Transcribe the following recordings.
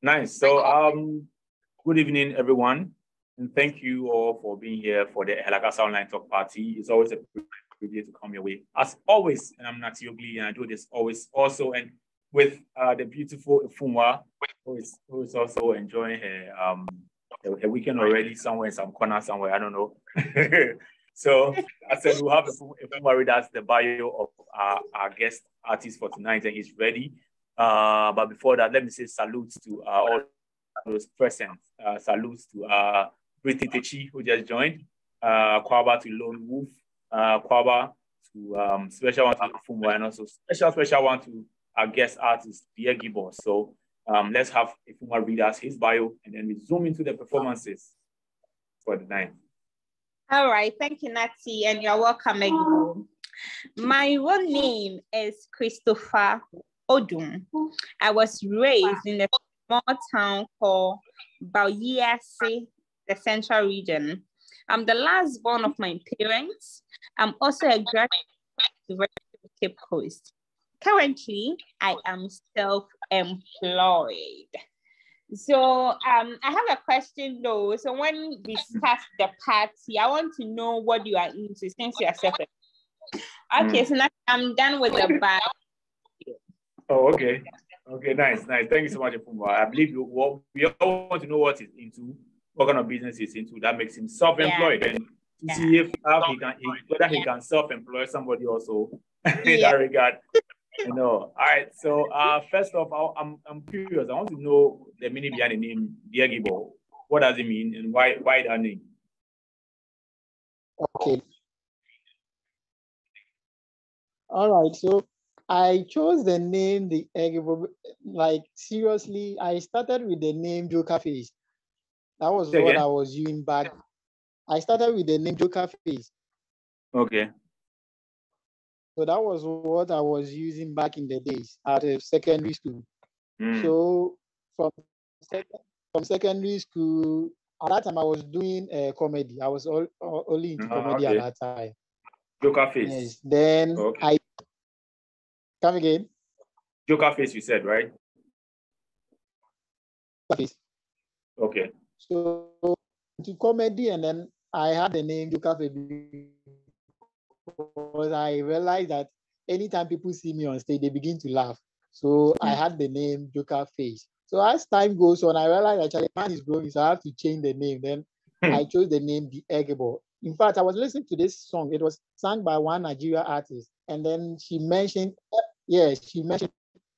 Nice. So, good evening, everyone, and thank you all for being here for the Helagasa Online Talk Party. It's always a privilege to come your way. As always, and I'm Nati Ogli, and I do this always also, and with the beautiful Ifumwa, who is also enjoying her weekend already somewhere in some corner somewhere. I don't know. So I said we'll have Ifumwa read us the bio of our guest artist for tonight, and he's ready. But before that, let me say salutes to all those present. Salutes to Brittany Techi, who just joined. Kwaba to Lone Wolf. Kwaba to special one to Ifumwa, and also special one to our guest artist, Egibor. So let's have Ifumwa read us his bio, and then we zoom into the performances for the night. All right, thank you, Nati, and you're welcome, Egibor. My real name is Christopher Odum. I was raised in a small town called Bauyase, the Central Region. I'm the last born of my parents. I'm also a graduate of the University of Cape Coast. Currently, I am self-employed. So I have a question though. So when we start the party, I want to know what you are into since you are self-employed. Okay, so now I'm done with the bar. Oh, okay. Okay, nice. Thank you so much, Ifumwa. I believe we all want to know what he's into, what kind of business he's into. That makes him self-employed, and to see if whether he can self-employ somebody also in that regard. You know. All right. So first off, I'm curious. I want to know the meaning behind the name Egibor. What does it mean, and why that name? Okay. All right. So I chose the name the Egibor. Like seriously, I started with the name Joker Face. That was what I was using back. I started with the name Joker Face. Okay. So that was what I was using back in the days at secondary school. So from secondary school, at that time I was doing comedy. I was only into comedy at that time. Joker Face. Yes. Then I come again. Joker Face, you said, right? Joker Face. Okay. So into comedy, and then I had the name Joker Face because I realized that anytime people see me on stage, they begin to laugh. So I had the name Joker Face. So as time goes on, I realized actually man is growing, so I have to change the name. Then I chose the name The Egibor. In fact, I was listening to this song. It was sung by one Nigerian artist, and then she mentioned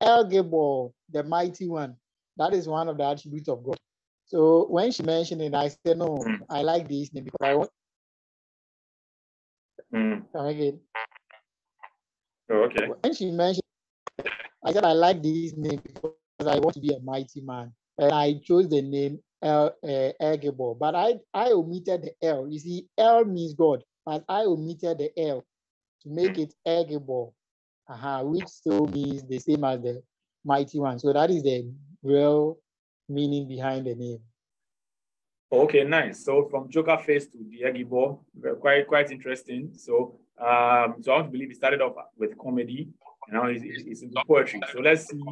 Egibor, the mighty one. That is one of the attributes of God. So when she mentioned it, I said, no, I like this name because I want. Come again. Oh, okay. When she mentioned, I said I like this name because I want to be a mighty man, and I chose the name Egibor. But I omitted the L. You see, L means God, but I omitted the L to make it Egibor, which still means the same as the mighty one. So that is the real meaning behind the name. Okay, nice. So from Joker Face to the Egibor, quite interesting. So I want to believe he started off with comedy, and now he's into poetry. So let's see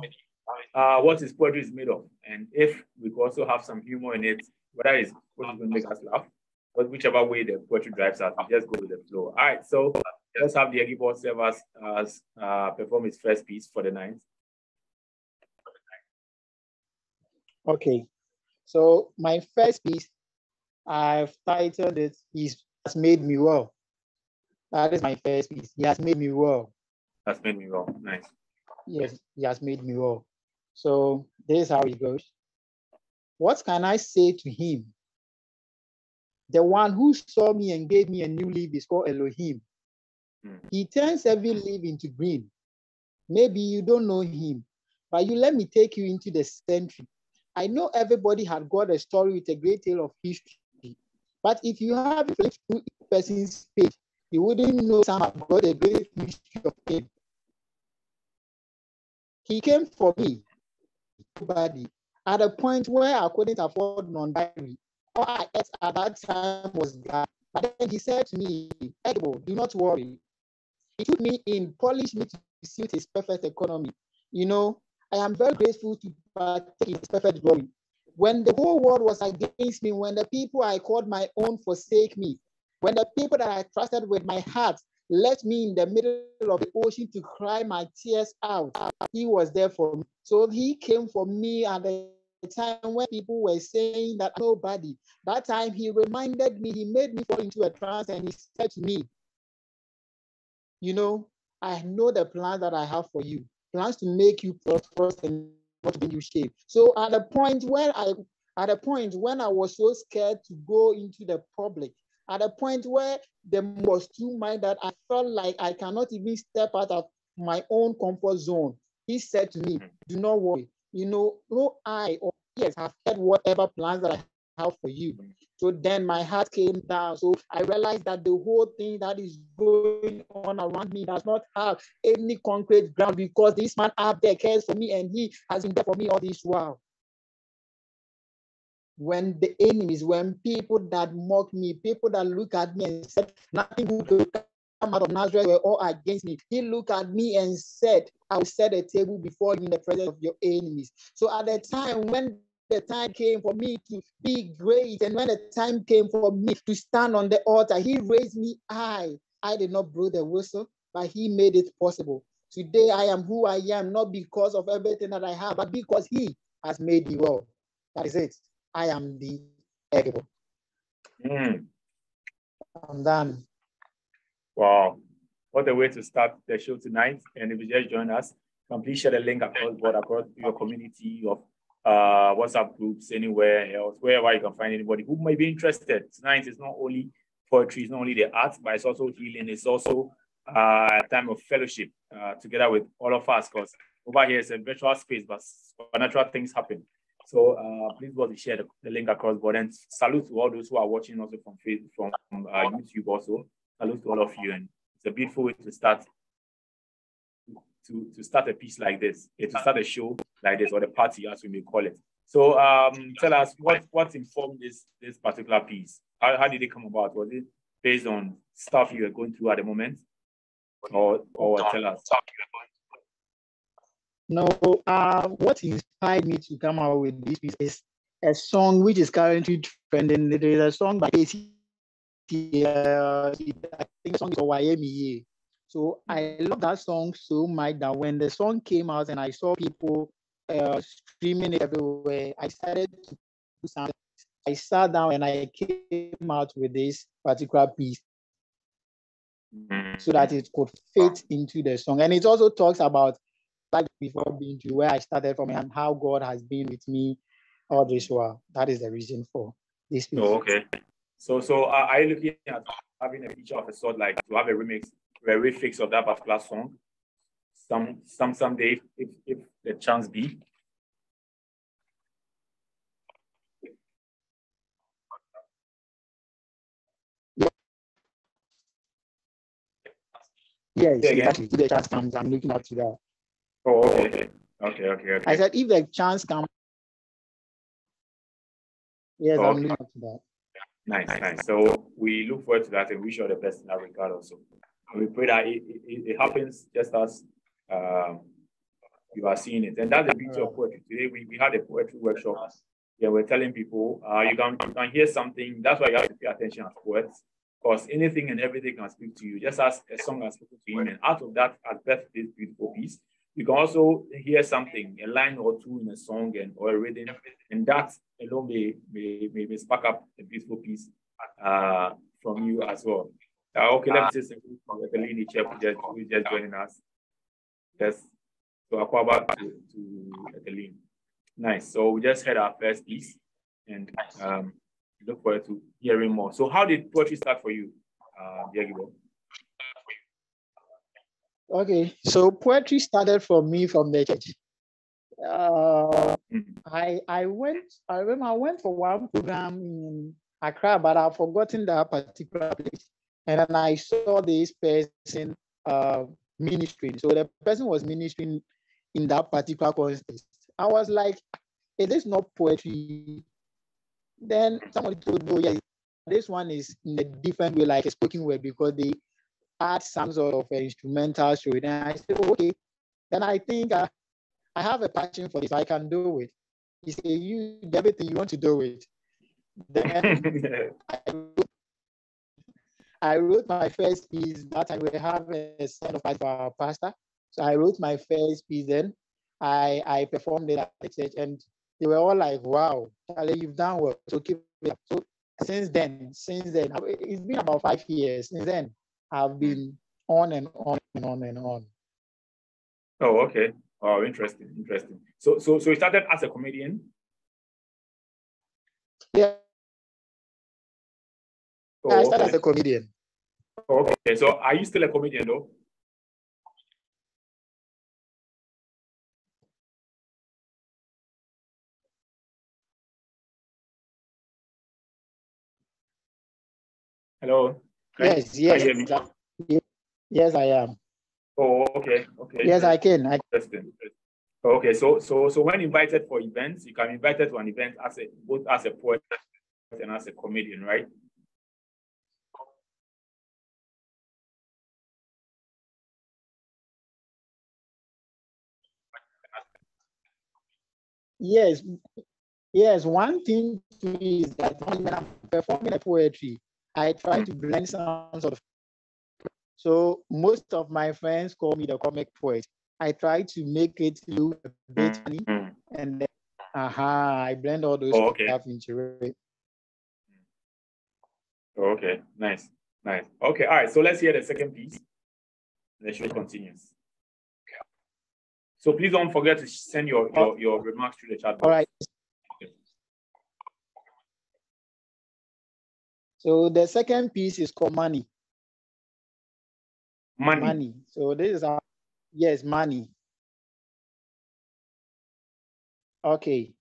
what his poetry is made of, and if we could also have some humor in it, whether it's going to make us laugh, but whichever way the poetry drives us, we just go with the flow. All right, so let's have the Egibor serve us perform his first piece for the night. Okay. So my first piece, I've titled it, He Has Made Me Well. That is my first piece. He has made me well. Has made me well. Nice. Yes, he has made me well. So this is how it goes. What can I say to him? The one who saw me and gave me a new leaf is called Elohim. He turns every leaf into green. Maybe you don't know him, but you let me take you into the century. I know everybody had got a story with a great tale of history, but if you have flipped through each person's page, you wouldn't know some have got a great history of him. He came for me, nobody, at a point where I couldn't afford non-binary. All I ate at that time was God. But then he said to me, Egibor, do not worry. He took me in, polished me to suit his perfect economy. You know, I am very grateful to partake in his perfect glory. When the whole world was against me, when the people I called my own forsake me, when the people that I trusted with my heart left me in the middle of the ocean to cry my tears out, he was there for me. So he came for me at the time when people were saying that nobody. That time he reminded me, he made me fall into a trance, and he said to me, you know, I know the plans that I have for you, plans to make you prosperous and not to bring you shame. So at the point when I was so scared to go into the public, at a point where there was too much that I felt like I cannot even step out of my own comfort zone, he said to me, do not worry. You know, no eye or ears have heard whatever plans that I have for you. So then my heart came down. So I realized that the whole thing that is going on around me does not have any concrete ground, because this man up there cares for me, and he has been there for me all this while. When the enemies, when people that mock me, people that look at me and said nothing good will come out of Nazareth were all against me, he looked at me and said, I will set a table before you in the presence of your enemies. So at the time when the time came for me to be great, and when the time came for me to stand on the altar, he raised me high. I did not blow the whistle, but he made it possible. Today I am who I am, not because of everything that I have, but because he has made the world. That is it. I am the Egibor. I'm done. Wow. What a way to start the show tonight. And if you just join us, please share the link across your community of WhatsApp groups, anywhere else, wherever you can find anybody who may be interested. Tonight is not only poetry, it's not only the art, but it's also healing. It's also a time of fellowship together with all of us, because over here is a virtual space, but supernatural things happen. So please go to share the link across board, and salute to all those who are watching also from Facebook, from YouTube also. Salute to all of you, and it's a beautiful way to start a piece like this, to start a show like this, or the party as we may call it. So tell us what informed this particular piece. How did it come about? Was it based on stuff you were going through at the moment, or tell us? No, what inspired me to come out with this piece is a song which is currently trending. There is a song by AC. I think the song is YMEA. So I love that song so much that when the song came out and I saw people streaming it everywhere, I started to do something. I sat down and I came out with this particular piece so that it could fit into the song. And it also talks about like before being to where I started from and how God has been with me all this while. That is the reason for this piece. Oh, okay. So are you looking at having a feature of a sort, like to have a refix of that particular song someday, if the chance be? Yes, exactly. If the chance comes, I'm looking out to that. Oh, okay. Okay. I said, if the chance comes, yes, I'm looking out to that. Nice. So we look forward to that and wish you all the best in that regard also. And we pray that it happens just as you are seeing it. And that's the beauty of poetry. Today we had a poetry workshop. Yeah, we're telling people you can hear something. That's why you have to pay attention as poets, because anything and everything can speak to you, just as a song has spoken to him. And out of that has birthed this beautiful piece. You can also hear something, a line or two in a song or a rhythm, and that alone may spark up a beautiful piece from you as well. Okay, let me say something from the Lini Chef who is just joining us. Yes, so Akwaba to Etelin. Nice. So we just heard our first piece, and look forward to hearing more. So how did poetry start for you, Egibor? Okay, so poetry started for me from the church. I remember I went for one program in Accra, but I've forgotten that particular place. And then I saw this person ministering. So the person was ministering in that particular context. I was like, it is not poetry. Then somebody told me, yeah, this one is in a different way, like a spoken word, because they add some sort of instrumental to it. And I said, oh, okay. Then I think I have a passion for this. I can do it. He said, you do everything you want to do it. Then I wrote my first piece. That time we have a sign of fight for our pastor. So I wrote my first piece. Then I performed it at the church, and they were all like, "Wow, Charlie, you've done well." So keep it up. So since then, it's been about 5 years. Since then, I've been on and on and on and on. Oh, okay. Oh, interesting. So you started as a comedian? Yeah. Oh, I started as a comedian. Okay. So are you still a comedian though? Hello? Yes. Yes, I am. Oh, okay. Yes, I can. Interesting. Okay, so when invited for events, you can be invited to an event both as a poet and as a comedian, right? Yes. One thing is that when I'm performing a poetry, I try to blend some sort of. So most of my friends call me the comic poet. I try to make it look a bit funny, and then, I blend all those stuff into it. Okay, nice. Okay, all right. So let's hear the second piece. The show continues. So please don't forget to send your remarks through the chat box. All right. Okay. So the second piece is called money. Money. So this is money. Okay.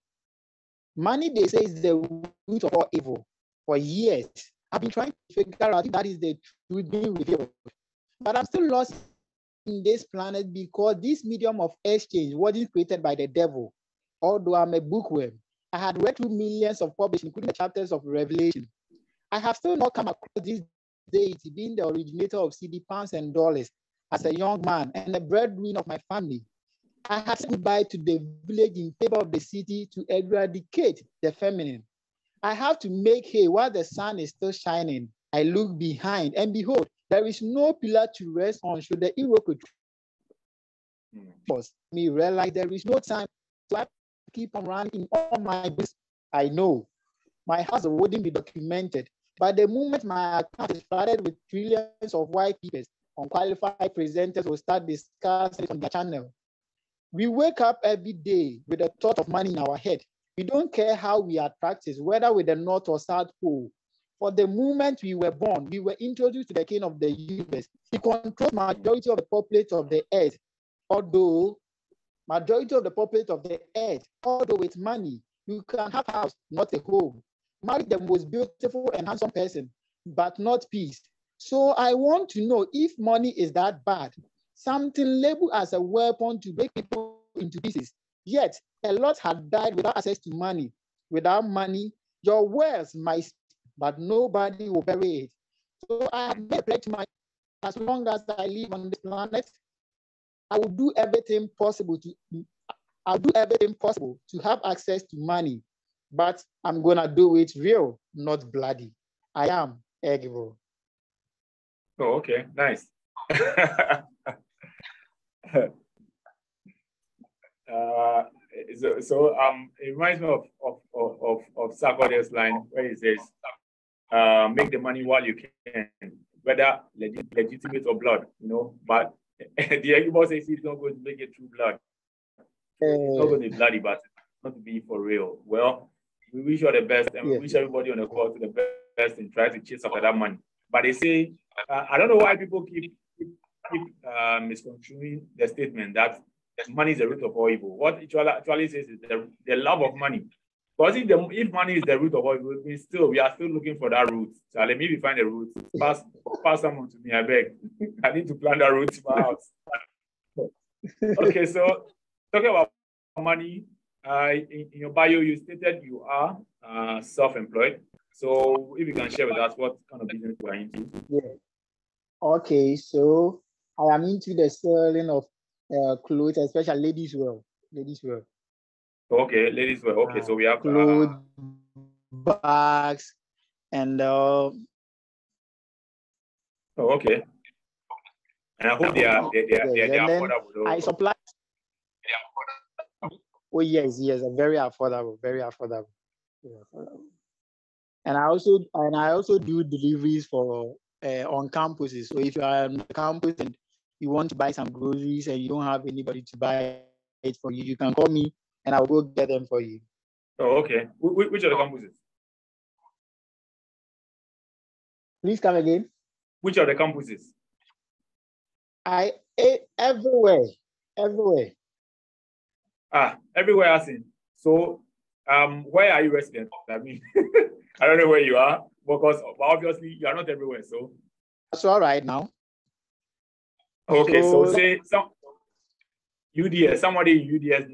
Money, they say, is the root of all evil. For years, I've been trying to figure out if that is the truth being revealed. But I'm still lost in this planet because this medium of exchange wasn't created by the devil. Although I'm a bookworm, I had read through millions of publishing, including the chapters of Revelation. I have still not come across this deity being the originator of CD pounds and dollars as a young man and the breadwinner of my family. I have said goodbye to the village in favor of the city to eradicate the feminine. I have to make hay while the sun is still shining. I look behind and behold, there is no pillar to rest on should the Iroko force me realize there is no time to keep on running in all my business. I know my house wouldn't be documented, but the moment my account is flooded with trillions of white papers, unqualified presenters will start discussing on the channel. We wake up every day with the thought of money in our head. We don't care how we are practiced, whether with the North or South Pole. For the moment we were born, we were introduced to the king of the universe. He controls majority of the populace of the earth. Although with money, you can have a house, not a home. Marry the most beautiful and handsome person, but not peace. So I want to know if money is that bad. Something labeled as a weapon to break people into pieces. Yet, a lot had died without access to money. Without money, your words might, but nobody will bury it. So I have made a pledge to myself, as long as I live on this planet, I will do everything possible to have access to money. But I'm gonna do it real, not bloody. I am Egibor. Oh, okay, nice. It reminds me of Sarkodie's line where he says, make the money while you can, whether legitimate or blood, but the Egibor says he's not going to make it through blood. It's not going to be bloody, but it's not to be for real. Well, we wish you all the best, and we wish everybody on the call to the best and try to chase after that money. But they say, I don't know why people keep misconstruing the statement that money is the root of all evil. What it actually says is the love of money. Because if money is the root of all evil, we are still looking for that root. So let me find the root. Pass someone to me, I beg. I need to plant that root in my house. Okay, so talking about money, in your bio, you stated you are self-employed. So if you can share with us what kind of business you are into. Yeah. Okay, so I am into the selling of clothes, especially ladies' wear. Ladies wear. Okay, ladies wear. Okay, so we have clothes, bags, and okay. And I hope they are affordable. I supply. Oh yes, very affordable, very affordable. And I also do deliveries for on campuses. So if you are on campus and you want to buy some groceries and you don't have anybody to buy it for you, you can call me and I'll go get them for you. Oh, okay. Which are the campuses? Please come again. Which are the campuses? Everywhere. Everywhere I seen. So, where are you resident? I mean, I don't know where you are because obviously you are not everywhere. So that's all right now. Okay, so say UDS, somebody in UDS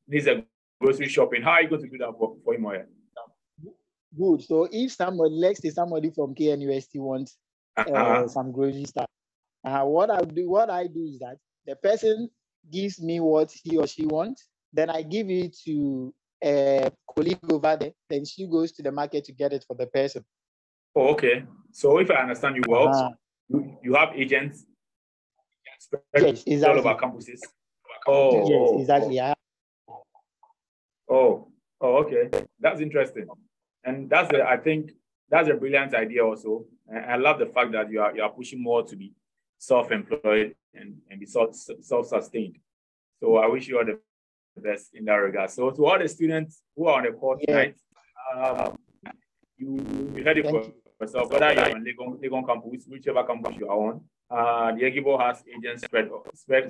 needs a grocery shopping. How are you going to do that for him or her? Good. So if somebody from KNUST wants some grocery stuff, what I do is that the person gives me what he or she wants, then I give it to a colleague over there, then she goes to the market to get it for the person. Oh, okay. So if I understand you well, you have agents yes, exactly. all over campuses. Oh, yes, exactly. Okay. That's interesting. And I think that's a brilliant idea also. And I love the fact that you are pushing more to be self-employed and be self-sustained. So I wish you all the best in that regard. So to all the students who are on the call tonight, you heard it for yourself, whether you're on Legon campus, whichever campus you are on. The Egibor has agents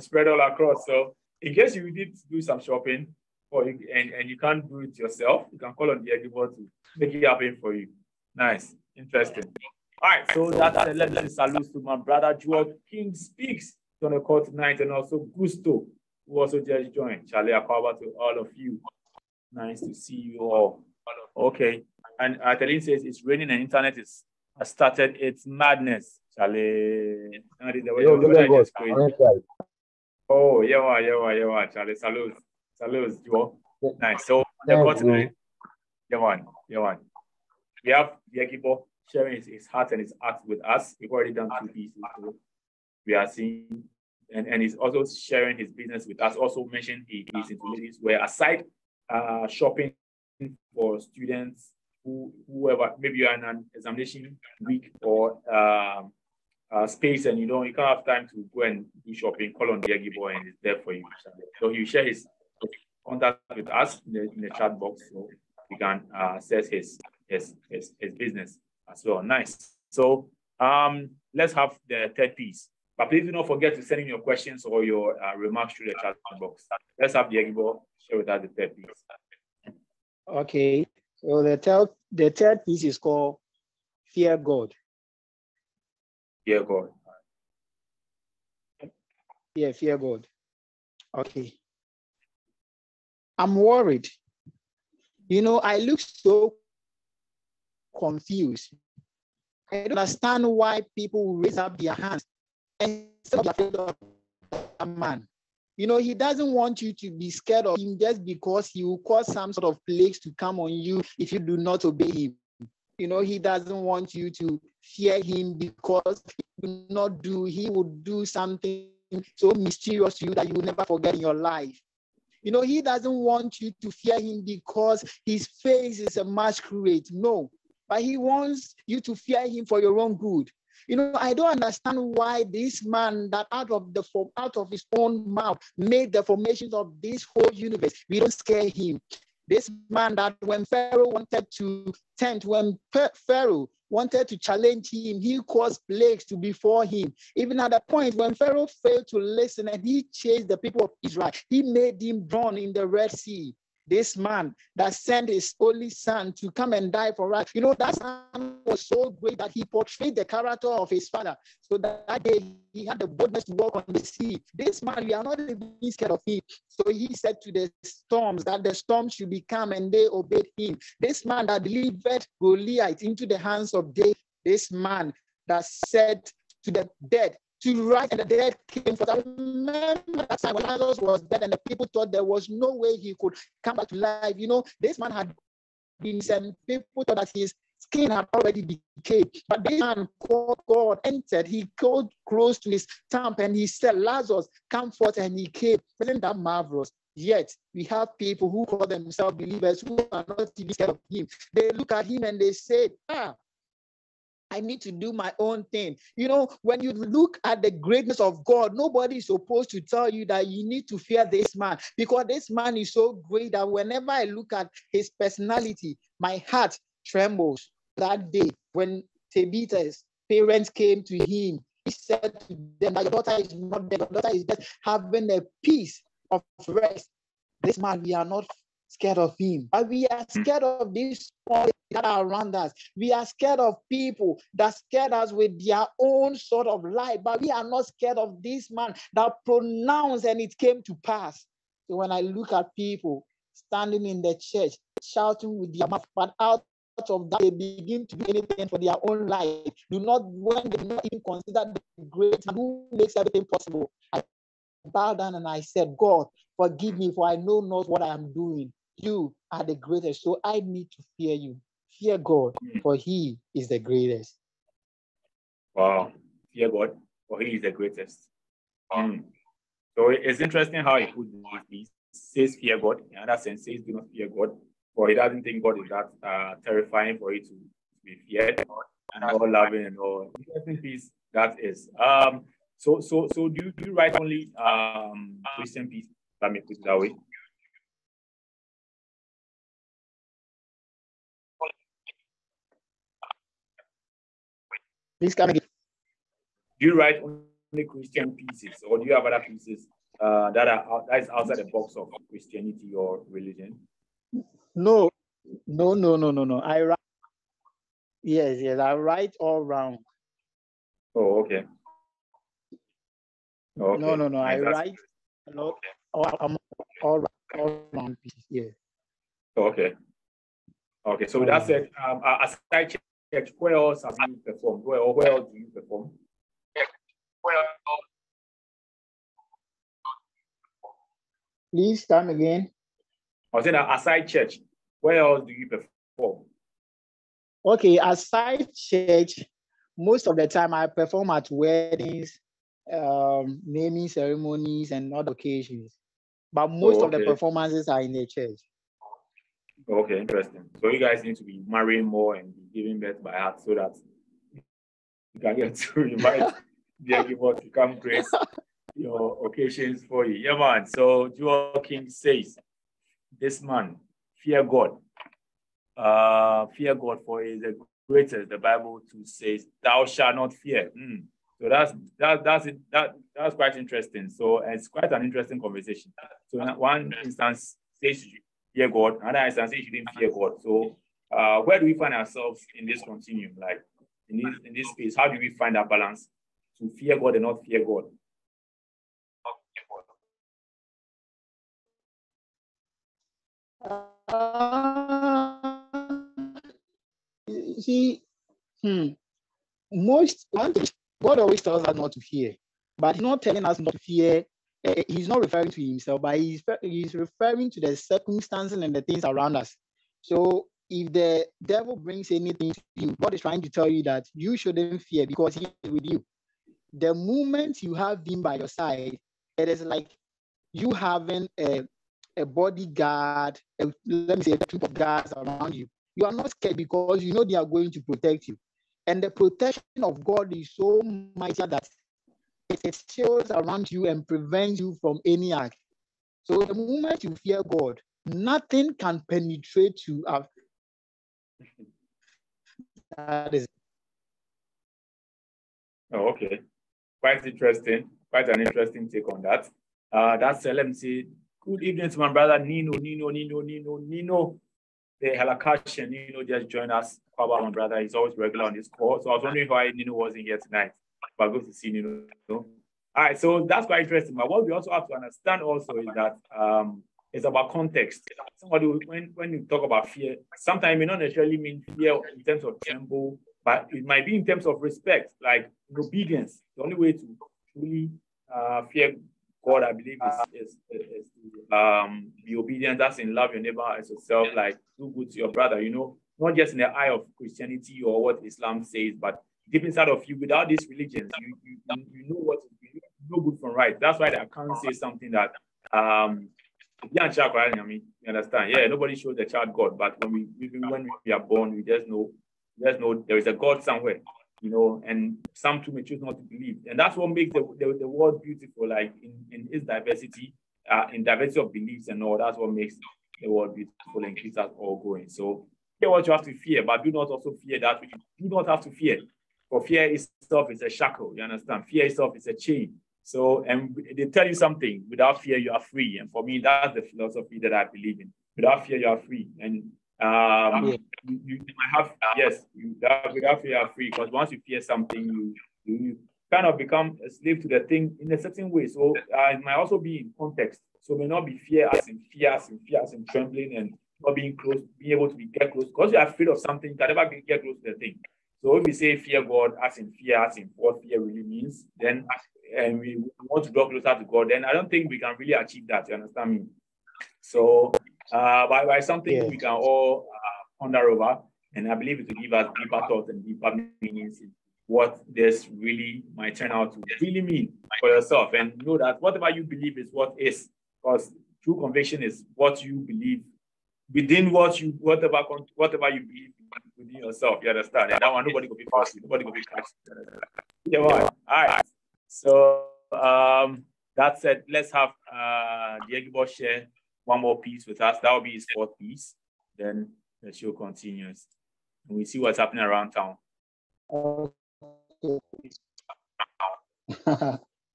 spread all across. So in case you did do some shopping and you can't do it yourself, you can call on the Egibor to make it happen for you. Nice. Interesting. All right, so that's a legendary salute to my brother Joel King Speaks on the call tonight, and also Gusto, who also just joined. Charlie Akaba to all of you. Nice to see you all. Okay, and Adeline says it's raining and internet has started its madness. Charlie, oh, yeah, Charlie, salute, Joel. Nice. So the call tonight, yeah. We have the Egibor sharing his heart and his art with us. We've already done 2 pieces. So we are seeing, and he's also sharing his business with us. Also mentioned he is into ladies wear aside shopping for students whoever, maybe you're in an examination week or space and you can't have time to go and do shopping, call on the Egibor and it's there for you. So he share his contact with us in the chat box so we can access his business as well. Nice. So let's have the third piece. But please do not forget to send in your questions or your remarks through the chat box. Let's have the Egibor share with us the third piece. Okay. So the third piece is called Fear God. Fear God. Yeah, fear God. Okay. I'm worried. I look so confused. I don't understand why people raise up their hands and say afraid of a man. He doesn't want you to be scared of him just because he will cause some sort of plagues to come on you if you do not obey him. He doesn't want you to fear him because he will do something so mysterious to you that you will never forget in your life. He doesn't want you to fear him because his face is a masquerade. No, but he wants you to fear him for your own good. I don't understand why this man that out of his own mouth made the formations of this whole universe, we don't scare him. This man that when Pharaoh wanted to tempt, when Pharaoh wanted to challenge him, he caused plagues to befall him. Even at the point when Pharaoh failed to listen and he chased the people of Israel, he made him drown in the Red Sea. This man that sent his only son to come and die for us, that son was so great that he portrayed the character of his father. So that day he had the boldness to walk on the sea. This man, we are not even scared of him. So he said to the storms that the storms should be calm and they obeyed him. This man that delivered Goliath into the hands of David. This man that said to the dead to rise, and the dead came forth. I remember that time when Lazarus was dead and the people thought there was no way he could come back to life. You know, this man had been sent. People thought that his skin had already decayed. But this man called God entered. He got close to his tomb and he said, Lazarus, come forth, and he came. Isn't that marvelous? Yet we have people who call themselves believers who are not even scared of him. They look at him and they say, I need to do my own thing. You know, when you look at the greatness of God, nobody is supposed to tell you that you need to fear this man, because this man is so great that whenever I look at his personality, my heart trembles. That day when Tabitha's parents came to him, he said to them that your daughter is not dead, your daughter is just having a peace of rest. This man, we are not scared of him, but we are scared of these that are around us. We are scared of people that scared us with their own sort of life, but we are not scared of this man that pronounced and it came to pass. So when I look at people standing in the church, shouting with their mouth, but out of that they begin to do anything for their own life, when they do not even consider the great man who makes everything possible, I bowed down and I said, God, forgive me, for I know not what I am doing. You are the greatest, so I need to fear you. Fear God, for he is the greatest. Wow. Fear God, for he is the greatest. So it's interesting how he put this. Says fear God. In other sense, says do not fear God, for he doesn't think God is that terrifying for it to be feared and all loving and all. Interesting piece that is. So do you write only Christian pieces? Let me put it that way. Please come again. Do you write only Christian pieces, or do you have other pieces that is outside the box of Christianity or religion? No. I write. Yes. I write all round. Oh, okay. Okay. No. I write a lot. All round pieces. Yeah. Okay. So with that said, aside church, where else have you performed? Where else do you perform? Please come again. I was saying that aside church, where else do you perform? Okay, aside church, most of the time I perform at weddings, naming ceremonies, and other occasions. But most of the performances are in the church. Okay, interesting. So you guys need to be marrying more and be giving birth by heart so that you can get to invite the Egibor to come grace your occasions for you. Yeah, man. So Joel King says, this man, fear God. Fear God, for he is the greatest. The Bible too says, thou shalt not fear. So that's quite interesting. So it's quite an interesting conversation. So in one instance says fear God, another instance says you didn't fear God. So where do we find ourselves in this continuum? Like in this space, how do we find that balance to fear God and not fear God? See, God always tells us not to fear, but he's not telling us not to fear. He's not referring to himself, but he's referring to the circumstances and the things around us. So if the devil brings anything to you, God is trying to tell you that you shouldn't fear because he is with you. The moment you have him by your side, it is like you having a bodyguard, let me say a troop of guards around you. You are not scared because you know they are going to protect you. And the protection of God is so mighty that it shields around you and prevents you from any act. So the moment you fear God, nothing can penetrate you. That is. Oh, okay. Quite interesting. Quite an interesting take on that. That's let me say, good evening to my brother Nino. The Halakashian Nino just joined us. My brother, he's always regular on this call. So I was wondering why Nino wasn't here tonight. But good to see Nino. All right, so that's quite interesting. But what we also have to understand also is that it's about context. Somebody, when you talk about fear, sometimes it may not necessarily mean fear in terms of tremble, but it might be in terms of respect, like obedience. The only way to truly fear God, I believe is be obedient, as in love your neighbor as yourself, like do good to your brother, not just in the eye of Christianity or what Islam says, but deep inside of you, without these religions, you know what you know good from right. That's why I can't say something that yeah, child, right? I mean, you understand? Yeah, nobody shows the child God, but when we are born, we just know there is a God somewhere, and some too may choose not to believe, and that's what makes the world beautiful, like in its diversity, in diversity of beliefs and all. That's what makes the world beautiful and keeps us all going. So fear what you have to fear, but do not also fear that which you do not have to fear. For fear itself is a shackle. You understand? Fear itself is a chain. So, and they tell you something, without fear, you are free. And for me, that's the philosophy that I believe in. Without fear, you are free. And you might have, yes, without fear, you are free. Because once you fear something, you kind of become a slave to the thing in a certain way. So it might also be in context. So it may not be fear as in trembling and not being close, being able to get close. Because you're afraid of something, you can never get close to the thing. So if we say fear God as in what fear really means, then and we want to draw closer to God, then I don't think we can really achieve that. You understand me? So by something we can all ponder over, and I believe it will give us deeper thoughts and deeper meanings in what this really might turn out to really mean for yourself, and know that whatever you believe is what is, because true conviction is what you believe within whatever you believe within yourself. You understand? And that one, nobody will be forced. Nobody will be catched. Yeah, all right. So that said, let's have the Egibor share one more piece with us. That will be his fourth piece. Then the show continues, and we see what's happening around town.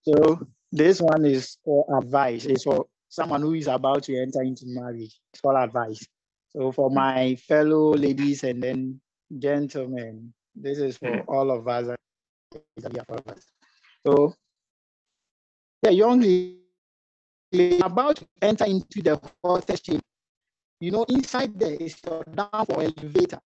So this one is for advice. It's for someone who is about to enter into marriage. It's for advice. So for my fellow ladies and then gentlemen, this is for all of us. So the young lady about to enter into the hottest chamber. Inside there is your down for elevator.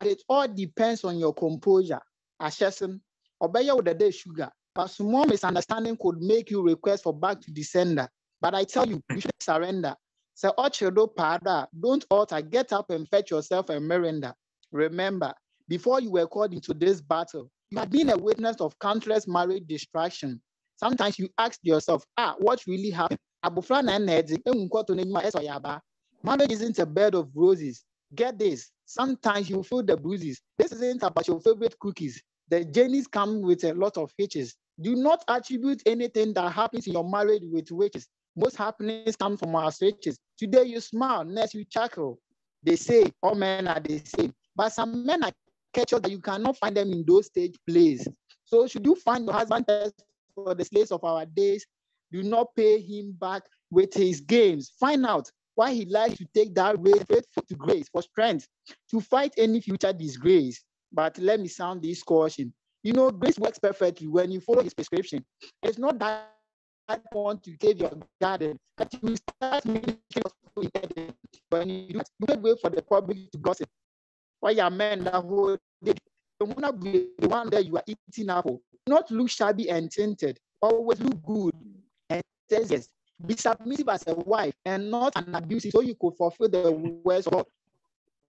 It all depends on your composure. Assessing, obey with the day sugar. But small misunderstanding could make you request for back to the sender. But I tell you, you should surrender. So, don't alter, get up and fetch yourself a miranda. Remember, before you were called into this battle, you had been a witness of countless marriage distraction. Sometimes you ask yourself, what really happened? Marriage isn't a bed of roses. Get this, sometimes you feel the bruises. This isn't about your favorite cookies. The journeys come with a lot of hitches. Do not attribute anything that happens in your marriage with witches. Most happenings come from our stretches. Today you smile, next you chuckle. They say all men are the same, but some men are catchers that you cannot find them in those stage plays. So should you find your husband for the slaves of our days, do not pay him back with his games. Find out why he likes to take that way faithful to grace for strength to fight any future disgrace. But let me sound this caution. Grace works perfectly when you follow his prescription. It's not that I want to cave your garden, but you start making when you do, you can't wait for the public to gossip. Why your men that whole day, you want to be the one that you are eating apple. Not look shabby and tinted, always look good and says yes. Be submissive as a wife and not an abusive, so you could fulfill the words of God.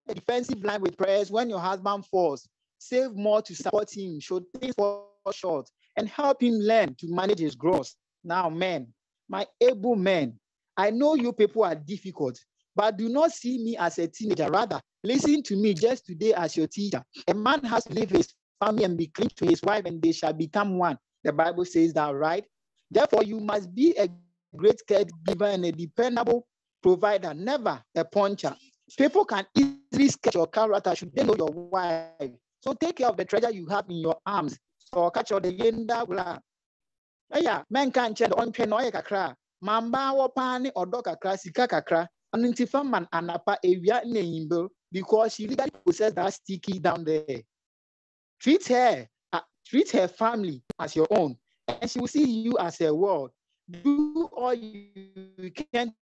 A defensive line with prayers when your husband falls. Save more to support him, should things fall short, and help him learn to manage his growth. Now, men, my able men, I know you people are difficult, but do not see me as a teenager. Rather, listen to me just today as your teacher. A man has to leave his family and be clean to his wife, and they shall become one. The Bible says that, right? Therefore, you must be a great caregiver and a dependable provider, never a puncher. People can easily sketch your character should they know your wife. So take care of the treasure you have in your arms. So catch your the yenda. Yeah, men can't change on pen or kakra. Mamba or pani or dog kakra, sika kakra, and intifaman anapa area name because she legally possesses that sticky down there. Treat her family as your own, and she will see you as a world. Do all you can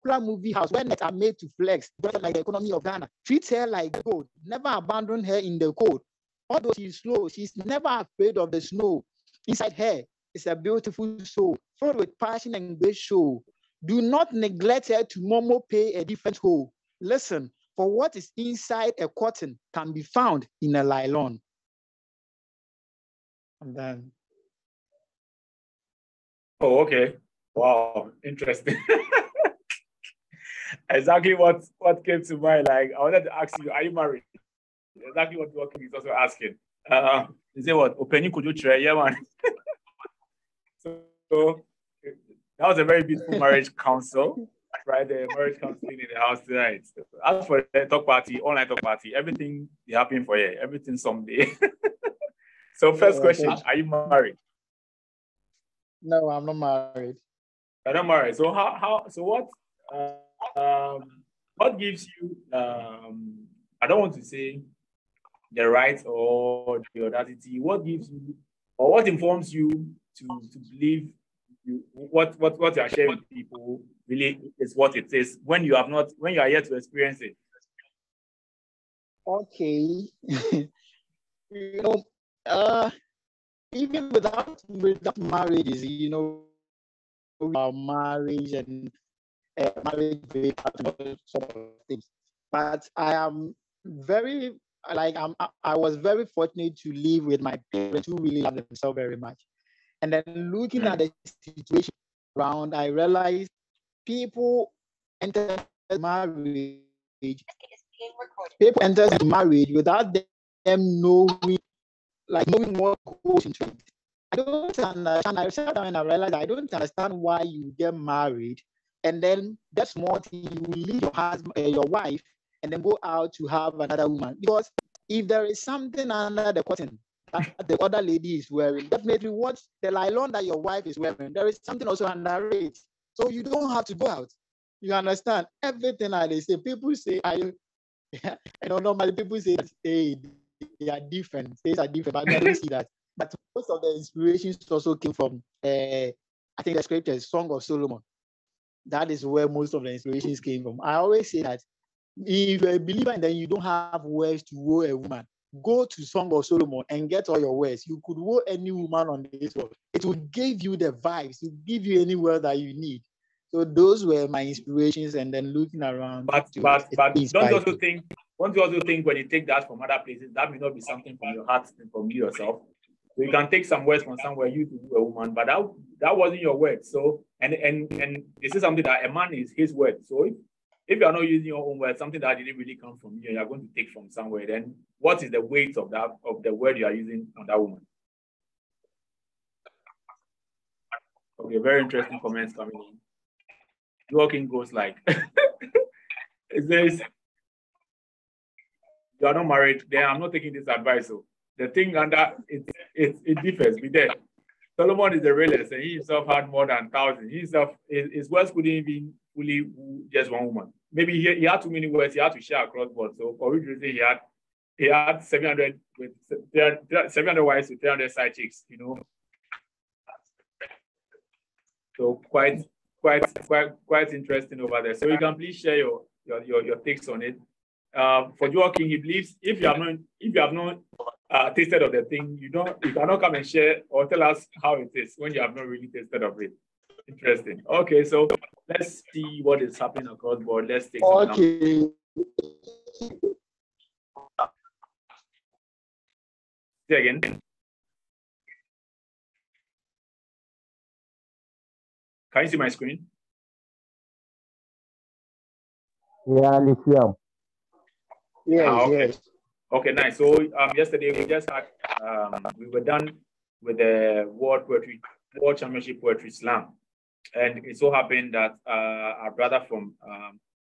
movie house where nets are made to flex, just like the economy of Ghana. Treats her like gold, never abandon her in the cold. Although she's slow, she's never afraid of the snow. Inside her is a beautiful soul, filled with passion and great show. Do not neglect her to Momo pay a different hole. Listen, for what is inside a cotton can be found in a nylon. And then. Oh, okay. Wow, interesting. Exactly what came to mind. Like, I wanted to ask you, are you married? Exactly what Joaquin is also asking. Is it what? Opening could you try? Yeah, man. So that was a very beautiful marriage counsel, right? The marriage counseling in the house tonight. As for the talk party, online talk party, everything is happening for you. Everything someday. So first question, are you married? No, I'm not married. I'm not married. So what gives you I don't want to say the right or the audacity, what gives you or what informs you to believe what you are sharing with people really is what it is when you are yet to experience it? Okay. Even without marriage, marriage and marriage sort of things. But I am very I was very fortunate to live with my parents who really love themselves very much. And then looking at the situation around, I realized people enter marriage. People enter marriage without them knowing what goes into it. I don't understand. I sat down and I realized I don't understand why you get married and then that small thing you leave your husband, your wife, and then go out to have another woman. Because if there is something under the cotton that the other lady is wearing, definitely what the nylon that your wife is wearing, there is something also under it. So you don't have to go out. You understand? Everything that they say, people say, normally people say, hey, they are different. Things are different, but I don't see that. But most of the inspirations also came from, I think the scripture is Song of Solomon. That is where most of the inspirations came from. I always say that if you're a believer and then you don't have words to woo a woman, go to Song of Solomon and get all your words. You could woo any woman on this world. It will give you the vibes. It will give you any word that you need. So those were my inspirations, and then looking around. But don't you also think when you take that from other places, that may not be something from your heart and from you yourself? So you can take some words from somewhere you to do a woman, but that wasn't your word. So and this is something that a man is his word. So if you are not using your own word, something that didn't really come from you, and you are going to take from somewhere, then what is the weight of the word you are using on that woman? Okay, very interesting comments coming in. Walking goes like it says, you are not married, then I'm not taking this advice. So the thing under it differs. Be there. Solomon is the realist, and he himself had more than 1,000. He himself, his words couldn't even fully woo just one woman. Maybe he had too many words. He had to share across board. So for which reason he had 700 wives with 300 side chicks. So quite interesting over there. So you can please share your takes on it. For Joaquin, he believes if you have not tasted of the thing, you cannot come and share or tell us how it is when you have not really tasted of it. Interesting. Okay, so let's see what is happening across board. Let's take some examples. Say again. Can you see my screen? Yeah, lithium. Yes, okay. Yes. Okay, nice. So yesterday we just had we were done with the World Championship Poetry Slam, and it so happened that our brother from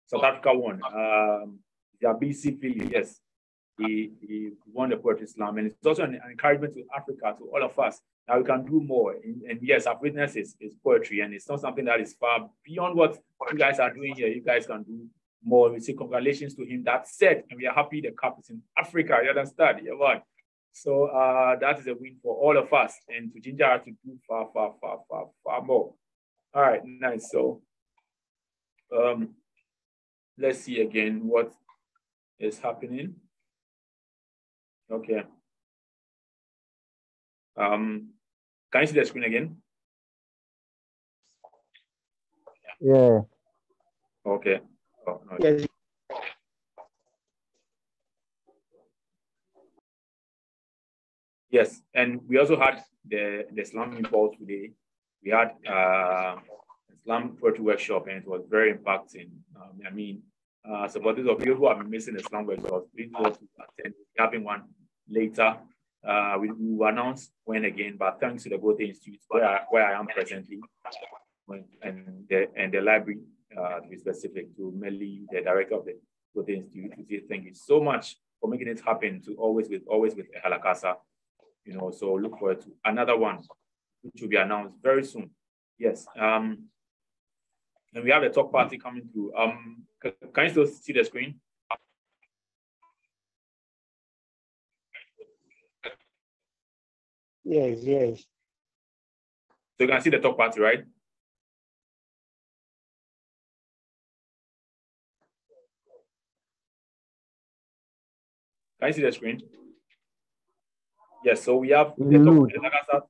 South Africa won. Yabisi Philly, yes, he won the Poetry Slam, and it's also an encouragement to Africa, to all of us, that we can do more. And yes, our witness is poetry, and it's not something that is far beyond what you guys are doing here. You guys can do more. We say congratulations to him. That said, and we are happy the cup is in Africa. You understand? Yeah, right. So that is a win for all of us, and to ginger us to do far more. All right, nice. So let's see again what is happening. Okay. Can you see the screen again? Yeah. Okay. Oh, no. Yes. Yes, and we also had the Islam report today. We had Islam poetry workshop, and it was very impacting. So for those of you who have been missing the Islam workshop, please go to attend. We're having one later. We will announce when again, but thanks to the Goethe Institute where I am presently, and the library to be specific, to Melly, the director of the Goethe Institute, to say thank you so much for making it happen. To always with Halakasa. So look forward to another one, which will be announced very soon. Yes. And we have the talk party coming through. Can you still see the screen? Yes, yes. So you can see the talk party, right? Can you see the screen? Yes, so we have the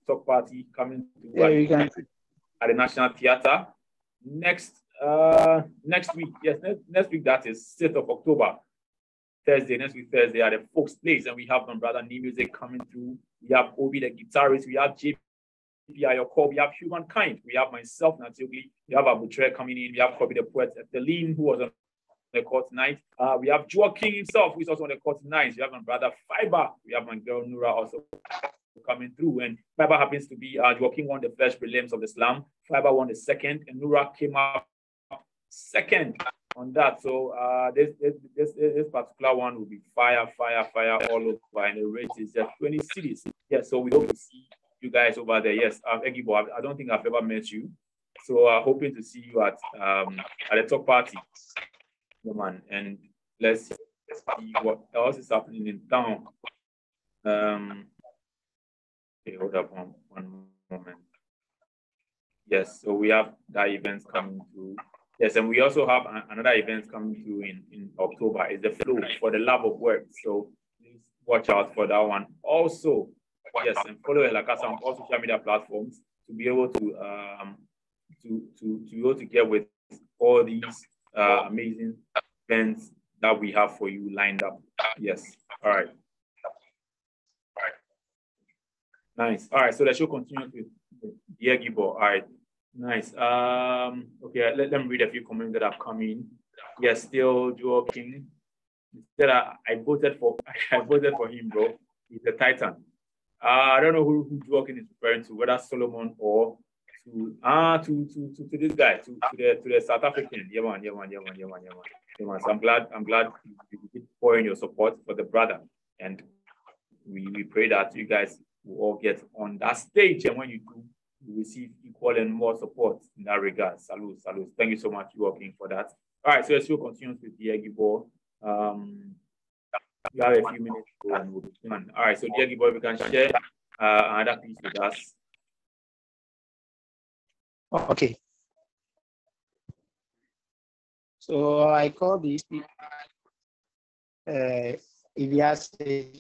talk party coming to at the National Theatre next week. Yes, next week, that is 6th of October. Thursday, next week, Thursday at the Folks Place, and we have my brother New Music coming through. We have Obi the guitarist, we have JP Ayoko, we have Humankind, we have myself, Natiogli, we have Abutre coming in, we have Kobe the poet, Etheline, who was on the court tonight. We have Joa King himself, who is also on the court tonight. We have my brother Fiber. We have my girl Nura also coming through. And Fiber happens to be Joa King won the first prelims of the slam. Fiber won the second, and Nura came up second on that. So this particular one will be fire all over, and the rate is just 20 cities. Yes, so we hope to see you guys over there. Yes, Egibor, I don't think I've ever met you, so hoping to see you at the talk party. Man, and let's see what else is happening in town. Okay, hold up one moment. Yes, so we have that event coming through. Yes, and we also have another event coming through in October. It's the flow for the love of work. So please watch out for that one. Also, yes, and follow Halakasa on all social media platforms to be able to get with all these amazing events that we have for you lined up. Yes. All right. Nice. All right. So the show continues with Egibor. All right. Nice. Okay. Let them read a few comments that have come in. Yes. Still Joe King. Instead, I voted for him, bro. He's a Titan. I don't know who Joe King is referring to, whether Solomon or to this guy, to the South African. Yeah, man. So I'm glad you keep pouring your support for the brother, and we pray that you guys will all get on that stage, and when you do, you receive equal and more support in that regard. Salute. Thank you so much, you working for that. All right, so let's still continue with the Egibor. We have a few minutes to go and we'll be done. All right, so the Egibor, we can share another piece with us. Okay. So I call this Iviase.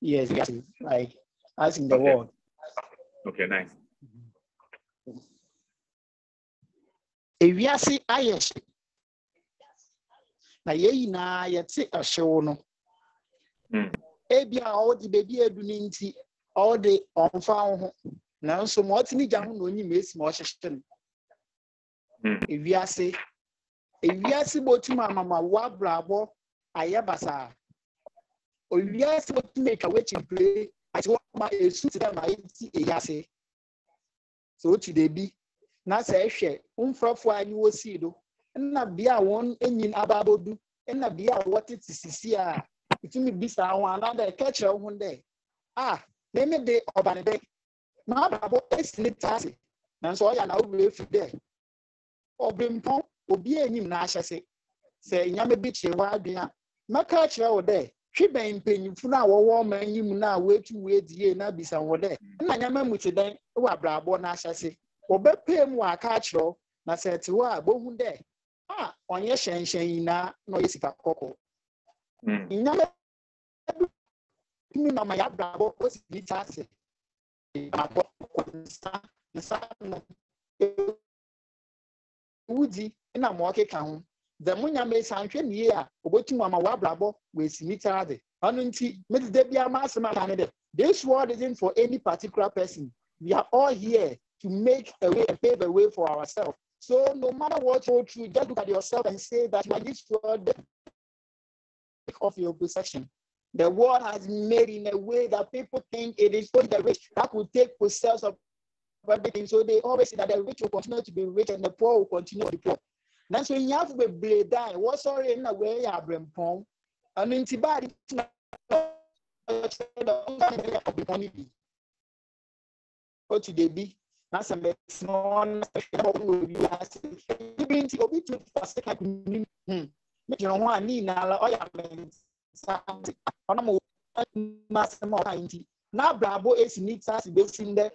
Yes, like as in the world. Okay, nice. Iviase ayesh. Na ye na yete ahyewo no. Ebia all the baby eduninti all the onfa ho. Na so mo otimi gya ho no nyi mesi mo hyehyem. Ewiase botima mama wa brabo ayebasa owiase botima etwa wechi play ati wo ma esu ti da ma iti eyase so ti de bi na se ehwe umfrofo anyi wo si do na bia won enyin ababodu na bia wotiti sisi a itimi bisa ho anada kechre ho nde na me de obanede na brabo esilitase na so ya na wo efi de Obimpon, obi enyim na ahyese. Se nyame bi chewa adua. Maka kire wo de, hweben mpanyimfu na wowo manyim na wetu wedie na bisa wo de. Na nyame muti den wa brabo na ahyese. Obepay mu akachro na setiwa bohu de onye shen na no yesika koko. Inyame mi na ma ya brabo o si tase. Abo konsa no Woody na mo keka ho. The munya me sanhwe nie a obotum ama wa brabo we simita de. Anu nti me de bia ma asema kan de. This word isn't for any particular person. We are all here to make a way and pave a way for ourselves. So no matter what you go through, just look at yourself and say that you are this word of your possession. The world has made in a way that people think it is only the rich that will take possession of everything. So they always say that the rich will continue to be rich and the poor will continue to be poor. That's when you have to be die. What's already in a way you have been pong. And in Tibet, what should they be? That's a small you have to be to first like you know what I need now. Now Bravo is needs us based in there.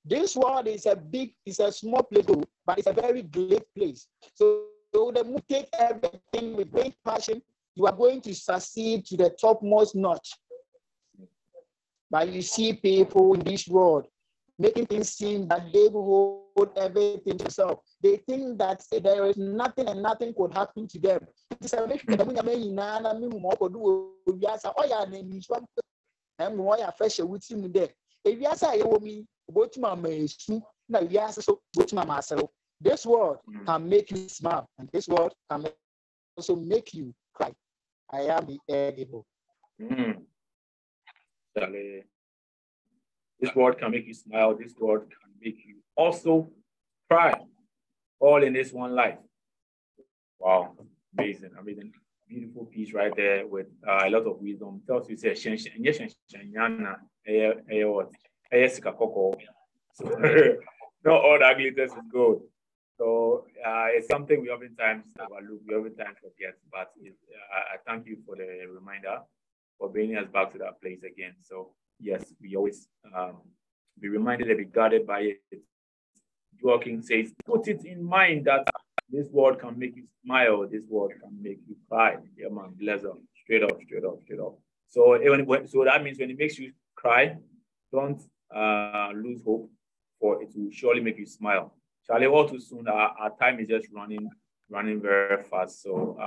This world is a small place, but it's a very great place. So the take everything with great passion, you are going to succeed to the topmost notch. But you see people in this world making things seem that they will hold everything to themselves. They think that there is nothing and nothing could happen to them. It's a mission that this world can make you smile, and this world can also make you cry. I am the Egibor. This word can make you smile. This word can make you also cry. All in this one life. Wow, amazing, amazing, beautiful piece right there with a lot of wisdom. Tells you say so not all that glitters is gold. So it's something we oftentimes overlook, we oftentimes forget. But I thank you for the reminder, for bringing us back to that place again. So yes, we always be reminded and be guarded by it. Joaquin says, put it in mind that this word can make you smile, this word can make you cry. Yeah, man, bless up. Straight up, straight up, straight up. So that means when it makes you cry, don't lose hope, for it will surely make you smile. Charlie, all too soon, our time is just running very fast. So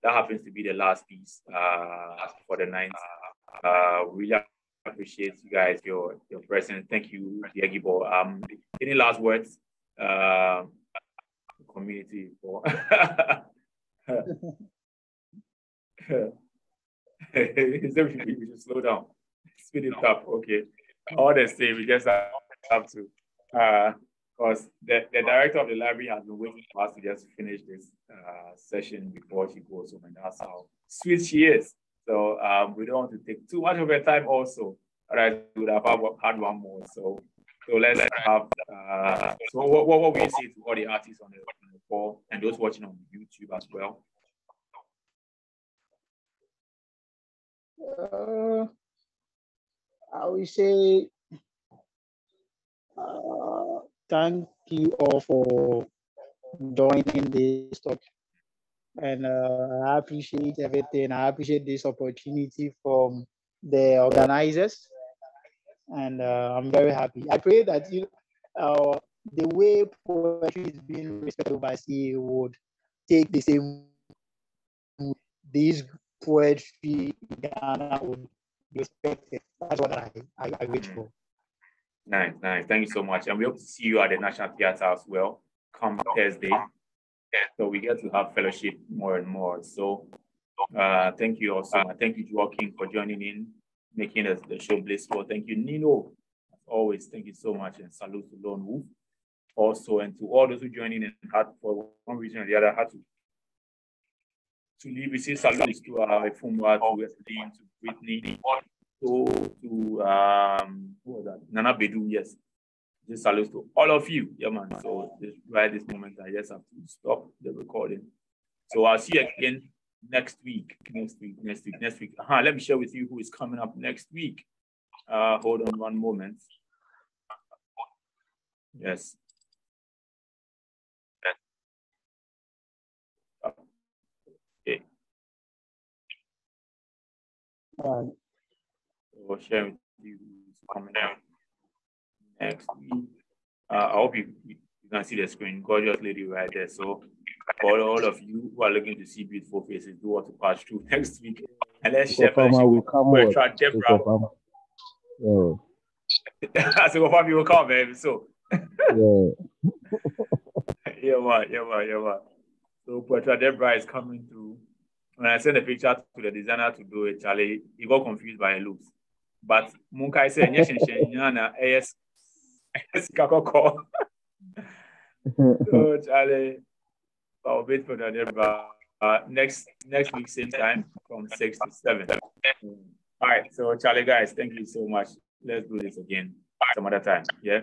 that happens to be the last piece for the night. Really appreciate you guys, your presence. Thank you, Egibor. Any last words? Community for we should slow down, speed it up. Okay, all the same, we just have to because the director of the library has been waiting for us to just finish this session before she goes home, and that's how sweet she is. So we don't want to take too much of her time also, otherwise we would have had one more. So let's have so what we say to all the artists on the call and those watching on YouTube as well. I will say thank you all for joining this talk, and I appreciate everything. I appreciate this opportunity from the organizers, and I'm very happy. I pray that the way poetry is being respected by CA would take the same. These poetry in Ghana would be respected. That's what I wish for. Nice. Thank you so much. And we hope to see you at the National Theatre as well come Thursday. So we get to have fellowship more and more. So thank you also. Thank you, Joaquin, for joining in, making the show blissful. Thank you, Nino. As always, thank you so much. And salute to Lone Wolf also. And to all those who joined in and had, for one reason or the other, had to leave. We say salutes to Fumwa, to Wesley, to Whitney, to who was that? Nana Bedu, yes. Just salutes to all of you. Yeah, man. So right this moment, I just have to stop the recording. So I'll see you again next week. Next week. Let me share with you who is coming up next week. Hold on one moment. Yes. Okay. We'll share with you coming out next week. I hope you can see the screen. Gorgeous lady right there. So for all of you who are looking to see beautiful faces, do want to pass through next week. And let's share fellowship with Bertrand Deborah. So what will come, baby? So yeah. So Bertrand Deborah is coming through. When I sent the picture to the designer to do it, Charlie, he got confused by her looks. But Munkai said, yes, Kakoko. So Charlie, I'll wait for the Deborah. Next week, same time from 6 to 7. All right, so Charlie, guys, thank you so much. Let's do this again some other time. Yeah.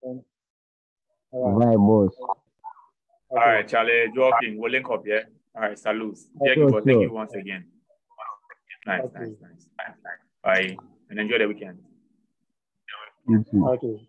All right, boss. All right, Charlie, joking. We'll link up. Yeah. All right, salutes. Egibor, thank you once again. Nice. Bye, and enjoy the weekend. You too. Okay.